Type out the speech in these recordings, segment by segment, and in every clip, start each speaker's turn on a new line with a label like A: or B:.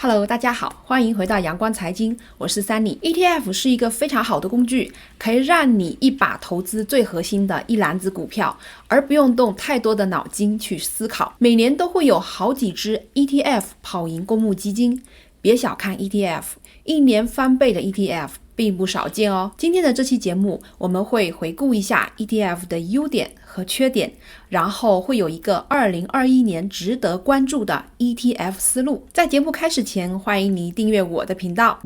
A: Hello， 大家好，欢迎回到阳光财经，我是 Sunny。ETF 是一个非常好的工具，可以让你一把投资最核心的一篮子股票，而不用动太多的脑筋去思考。每年都会有好几只 ETF 跑赢公募基金，别小看 ETF， 一年翻倍的 ETF并不少见哦。今天的这期节目，我们会回顾一下 ETF 的优点和缺点，然后会有一个2021年值得关注的 ETF 思路。在节目开始前，欢迎你订阅我的频道。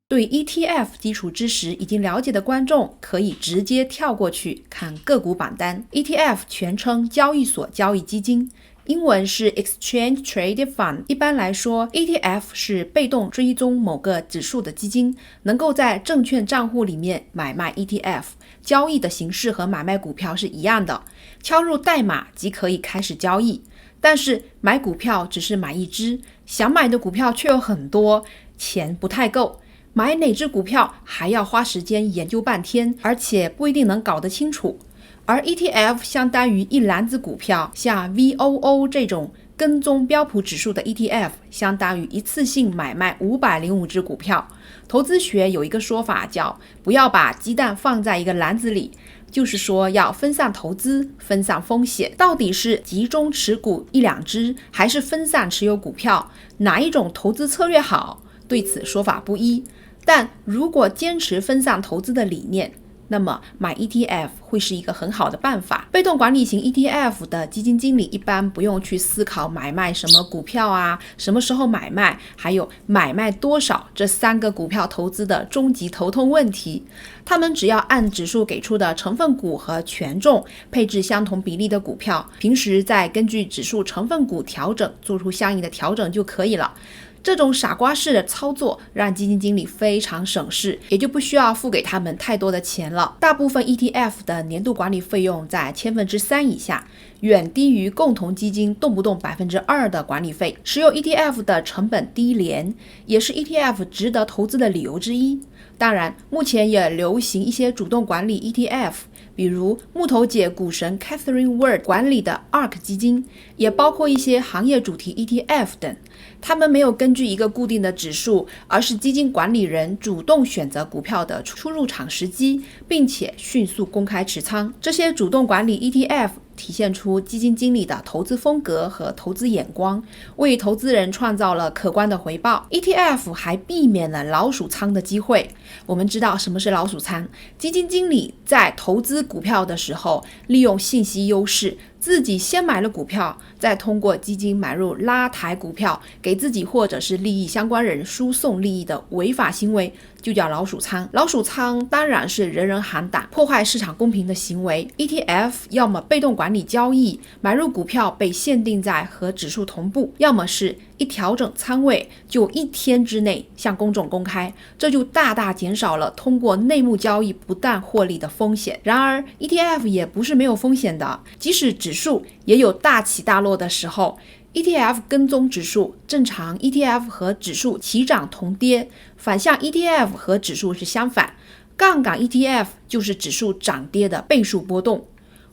A: 对 ETF 基础知识已经了解的观众，可以直接跳过去看个股榜单。ETF 全称交易所交易基金，英文是 Exchange Traded Fund。 一般来说 ETF 是被动追踪某个指数的基金，能够在证券账户里面买卖 ETF， 交易的形式和买卖股票是一样的，敲入代码即可以开始交易。但是买股票只是买一只，想买的股票却有很多，钱不太够，买哪只股票还要花时间研究半天，而且不一定能搞得清楚。而 ETF 相当于一篮子股票，像 VOO 这种跟踪标普指数的 ETF 相当于一次性买卖505只股票。投资学有一个说法叫不要把鸡蛋放在一个篮子里，就是说要分散投资，分散风险。到底是集中持股一两只，还是分散持有股票，哪一种投资策略好？对此说法不一。但如果坚持分散投资的理念，那么买 ETF 会是一个很好的办法。被动管理型 ETF 的基金经理一般不用去思考买卖什么股票啊，什么时候买卖，还有买卖多少这3个股票投资的终极头痛问题。他们只要按指数给出的成分股和权重配置相同比例的股票，平时再根据指数成分股调整做出相应的调整就可以了。这种傻瓜式的操作让基金经理非常省事，也就不需要付给他们太多的钱了。大部分 ETF 的年度管理费用在3%以下，远低于共同基金动不动2%的管理费。持有 ETF 的成本低廉，也是 ETF 值得投资的理由之一。当然，目前也流行一些主动管理 ETF， 比如木头姐股神 Catherine Ward 管理的 ARK 基金，也包括一些行业主题 ETF 等。他们没有根据一个固定的指数，而是基金管理人主动选择股票的出入场时机，并且迅速公开持仓。这些主动管理 ETF体现出基金经理的投资风格和投资眼光，为投资人创造了可观的回报。 ETF 还避免了老鼠仓的机会。我们知道什么是老鼠仓，基金经理在投资股票的时候，利用信息优势，自己先买了股票，再通过基金买入拉抬股票，给自己或者是利益相关人输送利益的违法行为，就叫老鼠仓。老鼠仓当然是人人喊打，破坏市场公平的行为。 ETF 要么被动管理交易，买入股票被限定在和指数同步，要么是一调整仓位就1天之内向公众公开，这就大大减少了通过内幕交易不当获利的风险。然而 ETF 也不是没有风险的，即使指数也有大起大落的时候。 ETF 跟踪指数，正常 ETF 和指数齐涨同跌，反向 ETF 和指数是相反，杠杆 ETF 就是指数涨跌的倍数波动。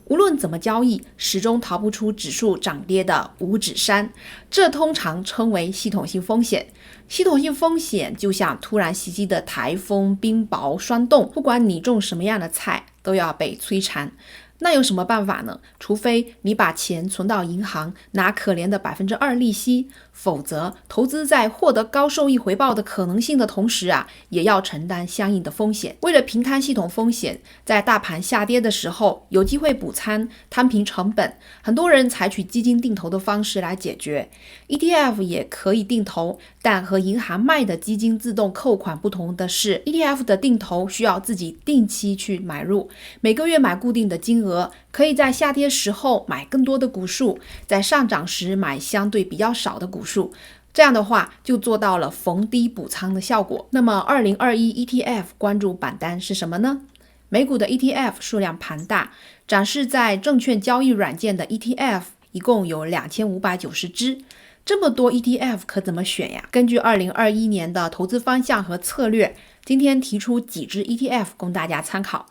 A: 无论怎么交易，始终逃不出指数涨跌的五指山，这通常称为系统性风险。系统性风险就像突然袭击的台风、冰雹、霜冻，不管你种什么样的菜，都要被摧残。那有什么办法呢？除非你把钱存到银行，拿可怜的2%利息，否则投资在获得高收益回报的可能性的同时也要承担相应的风险。为了平摊系统风险，在大盘下跌的时候有机会补仓，摊平成本，很多人采取基金定投的方式来解决。 ETF 也可以定投，但和银行卖的基金自动扣款不同的是， ETF 的定投需要自己定期去买入，每个月买固定的金额，可以在下跌时候买更多的股数，在上涨时买相对比较少的股数，这样的话就做到了逢低补仓的效果。那么2021 ETF 关注榜单是什么呢？美股的 ETF 数量庞大，展示在证券交易软件的 ETF 一共有2590只。这么多 ETF 可怎么选呀？根据2021年的投资方向和策略，今天提出几只 ETF 供大家参考。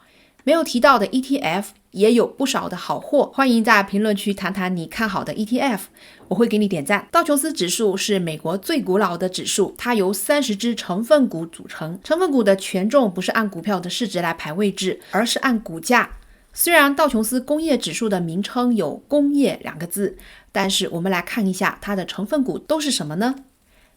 A: 没有提到的 ETF 也有不少的好货，欢迎在评论区谈谈你看好的 ETF， 我会给你点赞。道琼斯指数是美国最古老的指数，它由30只成分股组成，成分股的权重不是按股票的市值来排位置，而是按股价。虽然道琼斯工业指数的名称有工业2个字，但是我们来看一下它的成分股都是什么呢？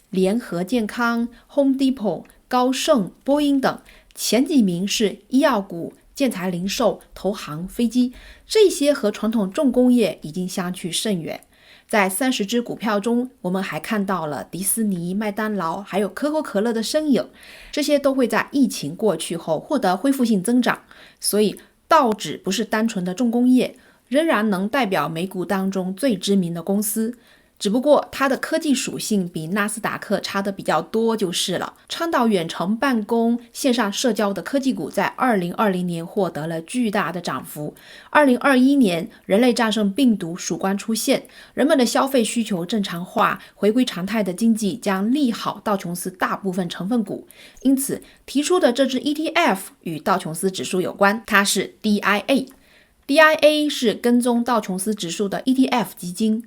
A: 联合健康、Home Depot、高盛、波音等，前几名是医药股、建材零售、投行、飞机，这些和传统重工业已经相去甚远。在30只股票中，我们还看到了迪士尼、麦当劳还有可口可乐的身影，这些都会在疫情过去后获得恢复性增长。所以道指不是单纯的重工业，仍然能代表美股当中最知名的公司，只不过它的科技属性比纳斯达克差的比较多就是了。倡导远程办公、线上社交的科技股在2020年获得了巨大的涨幅。2021年，人类战胜病毒曙光出现，人们的消费需求正常化，回归常态的经济将利好道琼斯大部分成分股。因此，提出的这支 ETF 与道琼斯指数有关，它是 DIA。DIA 是跟踪道琼斯指数的 ETF 基金。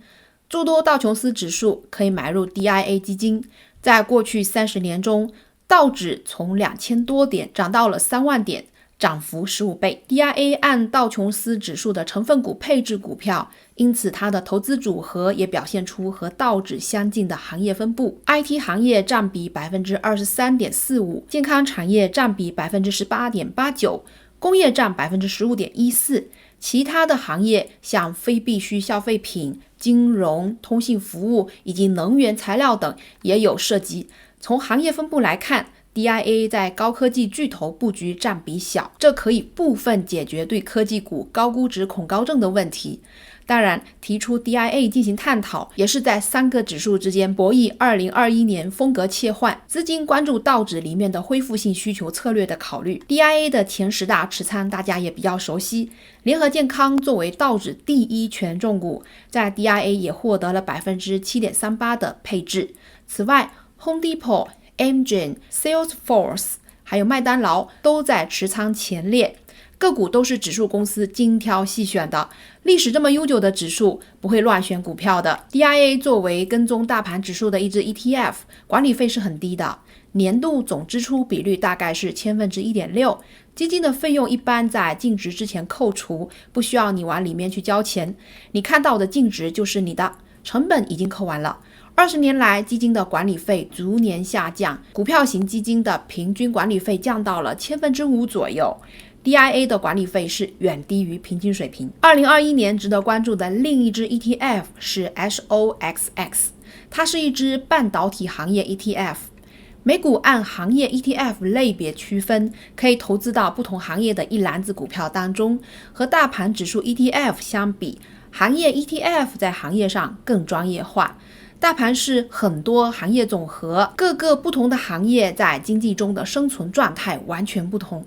A: 诸多道琼斯指数可以买入 DIA 基金，在过去30年中，道指从2000多点涨到了3万点，涨幅15倍。DIA 按道琼斯指数的成分股配置股票，因此它的投资组合也表现出和道指相近的行业分布。IT 行业占比 23.45%， 健康产业占比 18.89%， 工业占 15.14%， 其他的行业像非必需消费品、金融、通信服务以及能源材料等也有涉及。从行业分布来看， DIA 在高科技巨头布局占比小，这可以部分解决对科技股高估值恐高症的问题。当然，提出 DIA 进行探讨，也是在3个指数之间博弈2021年风格切换，资金关注道指里面的恢复性需求策略的考虑。DIA 的前10大持仓大家也比较熟悉，联合健康作为道指第1权重股，在 DIA 也获得了 7.38% 的配置。此外， Home Depot、Amgen、Salesforce 还有麦当劳都在持仓前列，个股都是指数公司精挑细选的，历史这么悠久的指数不会乱选股票的。 DIA 作为跟踪大盘指数的一支 ETF， 管理费是很低的，年度总支出比率大概是1/1000，基金的费用一般在净值之前扣除，不需要你往里面去交钱，你看到的净值就是你的，成本已经扣完了。20年来，基金的管理费逐年下降，股票型基金的平均管理费降到了5%左右。DIA 的管理费是远低于平均水平。2021年值得关注的另一支 ETF 是 SOXX， 它是一支半导体行业 ETF。美股按行业 ETF 类别区分，可以投资到不同行业的一篮子股票当中。和大盘指数 ETF 相比，行业 ETF 在行业上更专业化。大盘是很多行业总和，各个不同的行业在经济中的生存状态完全不同。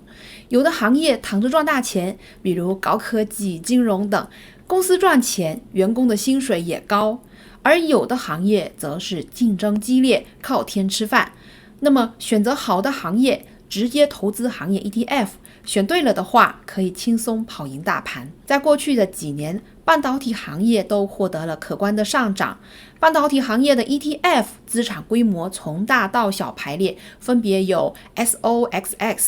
A: 有的行业躺着赚大钱，比如高科技、金融等，公司赚钱，员工的薪水也高；而有的行业则是竞争激烈，靠天吃饭。那么选择好的行业，直接投资行业 ETF， 选对了的话，可以轻松跑赢大盘。在过去的几年，半导体行业都获得了可观的上涨。半导体行业的 ETF 资产规模从大到小排列，分别有 SOXX、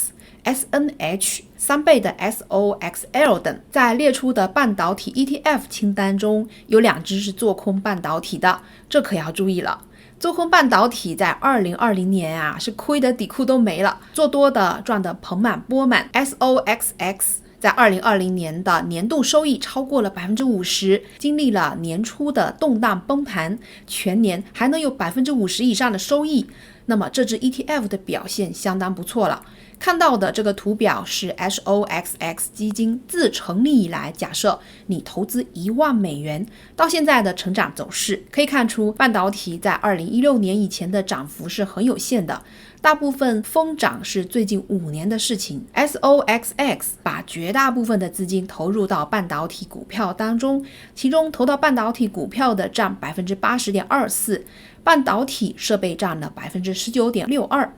A: SNH、3倍的 SOXL 等。在列出的半导体 ETF 清单中，有2只是做空半导体的，这可要注意了。做空半导体在2020年是亏得底裤都没了，做多的赚得盆满钵满。SOXX 在2020年的年度收益超过了 50%， 经历了年初的动荡崩盘，全年还能有 50% 以上的收益，那么这支 ETF 的表现相当不错了。看到的这个图表是 SOXX 基金自成立以来，假设你投资1万美元到现在的成长走势，可以看出半导体在2016年以前的涨幅是很有限的，大部分疯涨是最近5年的事情。 SOXX 把绝大部分的资金投入到半导体股票当中，其中投到半导体股票的占 80.24%， 半导体设备占了 19.62%，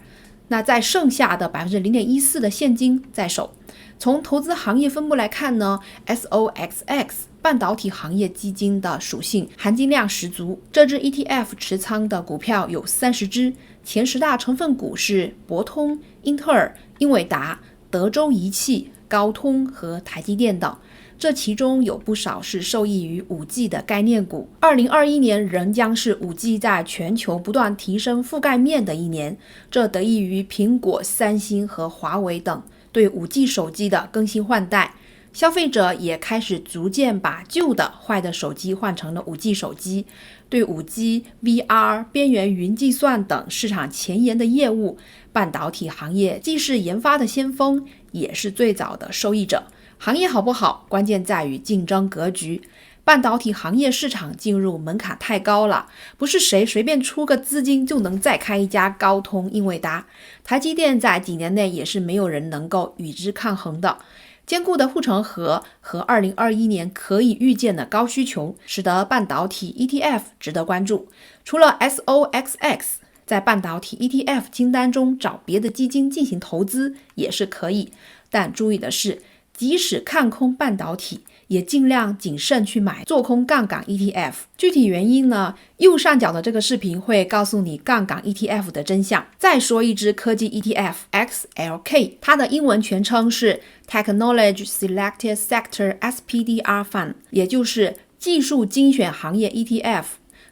A: 那在剩下的 0.14% 的现金在手。从投资行业分布来看呢 ，SOXX 半导体行业基金的属性含金量十足。这支 ETF 持仓的股票有30只，前10大成分股是博通、英特尔、英伟达、德州仪器、高通和台积电等。这其中有不少是受益于 5G 的概念股。2021年仍将是 5G 在全球不断提升覆盖面的一年，这得益于苹果、三星和华为等对 5G 手机的更新换代。消费者也开始逐渐把旧的坏的手机换成了 5G 手机，对 5G、VR、边缘云计算等市场前沿的业务，半导体行业既是研发的先锋，也是最早的受益者。行业好不好，关键在于竞争格局。半导体行业市场进入门槛太高了，不是谁随便出个资金就能再开一家高通、英伟达。台积电在几年内也是没有人能够与之抗衡的。坚固的护城河和2021年可以预见的高需求，使得半导体 ETF 值得关注。除了 SOXX， 在半导体 ETF 清单中找别的基金进行投资也是可以，但注意的是，即使看空半导体，也尽量谨慎去买做空杠杆 ETF。 具体原因呢，右上角的这个视频会告诉你杠杆 ETF 的真相。再说一只科技 ETF XLK， 它的英文全称是 Technology Selected Sector SPDR Fund， 也就是技术精选行业 ETF，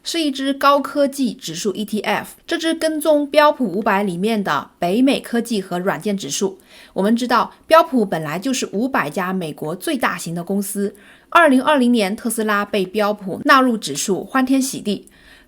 A: 是一只高科技指数 ETF， 这只跟踪标普500里面的北美科技和软件指数。我们知道标普本来就是500家美国最大型的公司，2020年特斯拉被标普纳入指数，欢天喜地，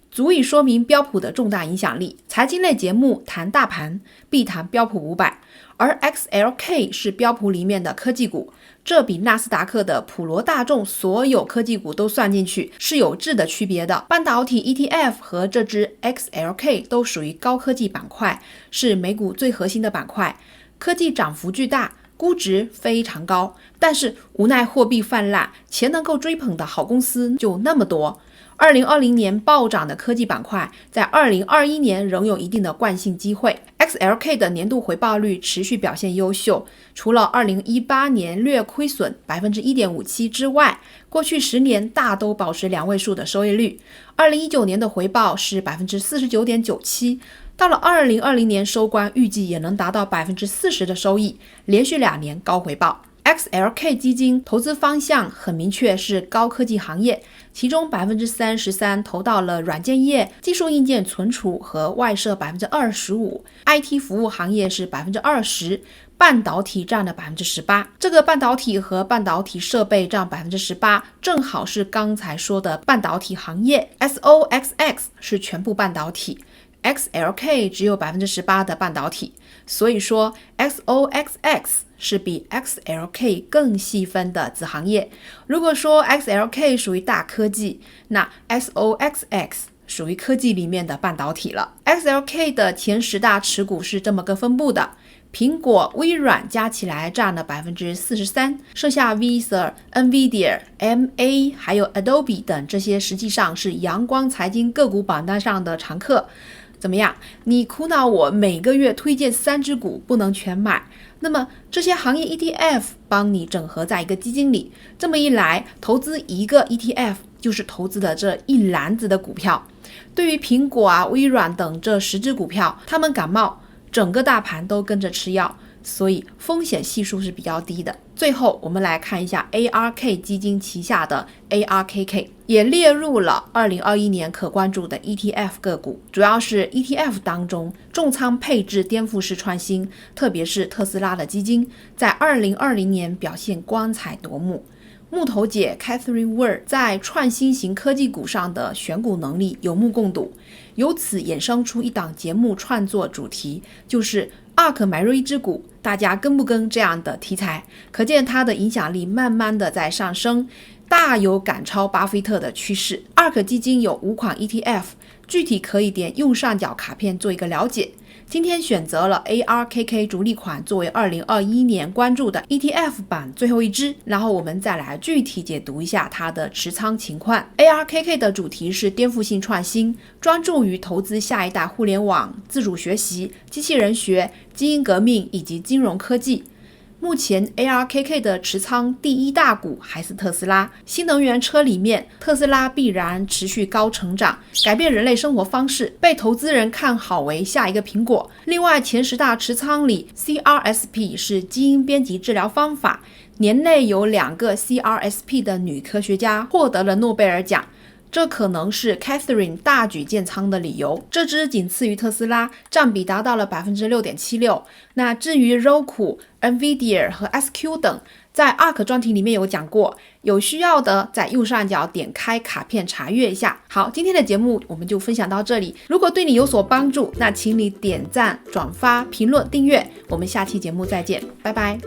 A: 足以说明标普的重大影响力。财经类节目谈大盘必谈标普500，而 XLK 是标普里面的科技股，这比纳斯达克的普罗大众所有科技股都算进去，是有质的区别的。半导体 ETF 和这只 XLK 都属于高科技板块，是美股最核心的板块，科技涨幅巨大，估值非常高，但是无奈货币泛滥，钱能够追捧的好公司就那么多。2020年暴涨的科技板块，在2021年仍有一定的惯性机会。XLK 的年度回报率持续表现优秀，除了2018年略亏损 1.57% 之外，过去10年大都保持2位数的收益率。2019年的回报是 49.97%， 到了2020年收官，预计也能达到 40% 的收益，连续2年高回报。XLK 基金投资方向很明确，是高科技行业，其中 33% 投到了软件业、技术硬件存储和外设 25%， IT 服务行业是 20%， 半导体占了 18%。 这个半导体和半导体设备占 18%， 正好是刚才说的半导体行业。 SOXX 是全部半导体， XLK 只有 18% 的半导体，所以说 SOXX 是比 XLK 更细分的子行业。如果说 XLK 属于大科技，那 SOXX 属于科技里面的半导体了。 XLK 的前10大持股是这么个分布的，苹果、微软加起来占了 43%， 剩下 Visa、Nvidia、MA 还有 Adobe 等，这些实际上是阳光财经个股榜单上的常客。怎么样？你苦恼我每个月推荐3只股不能全买，那么这些行业 ETF 帮你整合在一个基金里，这么一来，投资一个 ETF 就是投资的这一篮子的股票。对于苹果啊、微软等这10只股票，他们感冒，整个大盘都跟着吃药，所以风险系数是比较低的。最后我们来看一下 ARK 基金旗下的 ARKK， 也列入了2021年可关注的 ETF 个股，主要是 ETF 当中重仓配置颠覆式创新，特别是特斯拉的基金，在2020年表现光彩夺目。木头姐 Catherine Ward 在创新型科技股上的选股能力有目共睹，由此衍生出一档节目创作主题，就是ARK 买入一只股，大家跟不跟这样的题材，可见它的影响力慢慢的在上升，大有赶超巴菲特的趋势。ARK 基金有5款 ETF， 具体可以点右上角卡片做一个了解。今天选择了 ARKK 主力款作为2021年关注的 ETF 版最后一支，然后我们再来具体解读一下它的持仓情况。ARKK 的主题是颠覆性创新，专注于投资下一代互联网、自主学习、机器人学、基因革命以及金融科技。目前 ARKK 的持仓第一大股还是特斯拉。新能源车里面，特斯拉必然持续高成长，改变人类生活方式，被投资人看好为下一个苹果。另外，前10大持仓里 CRSP 是基因编辑治疗方法，年内有2个 CRSP 的女科学家获得了诺贝尔奖。这可能是 Catherine 大举建仓的理由，这支仅次于特斯拉，占比达到了 6.76%。那至于 Roku、NVIDIA 和 SQ 等，在 ARK 专题里面有讲过，有需要的在右上角点开卡片查阅一下。好，今天的节目我们就分享到这里，如果对你有所帮助，那请你点赞、转发、评论、订阅，我们下期节目再见，拜拜。